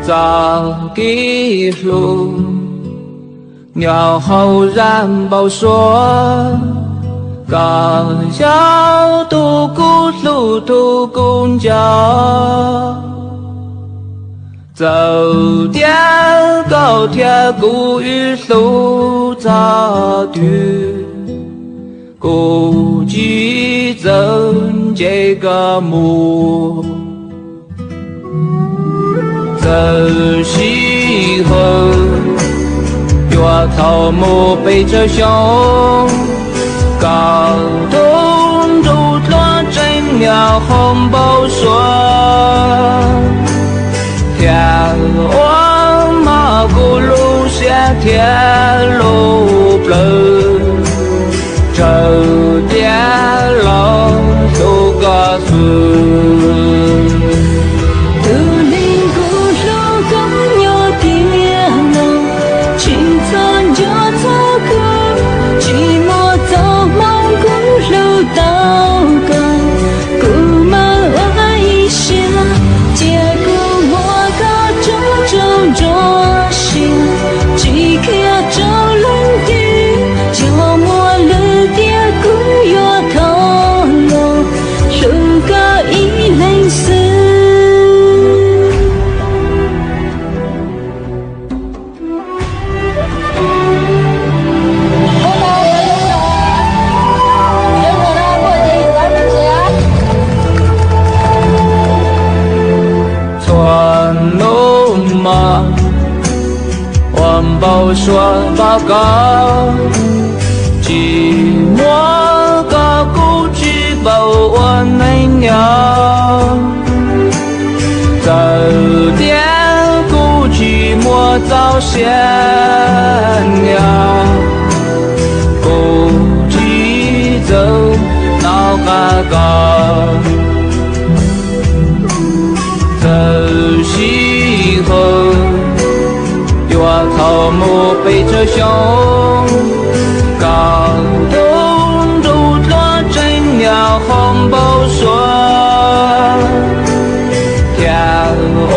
早一路，鸟后然报说，刚要渡过路途公交，走掉高铁古语路早途，估计真这个梦。走西后，月头木背着胸，高东竹落真鸟红包说，天王马古路下天路不这点老都告诉。报说报告，寂寞个故事报我没了，走点故寂寞早先了，故寂走闹个高，走西后。月头木背着胸，高东竹落真鸟红包说，天王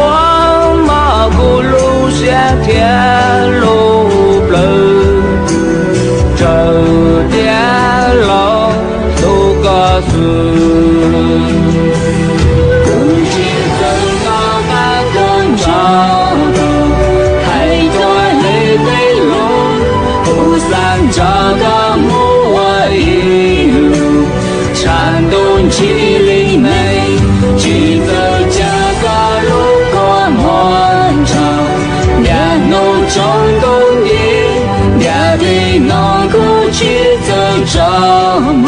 马古路下天路不这点老都告诉。这个木我一路颤动起里内，记得这个路过漫长，两路中东的，两地农苦去走着路。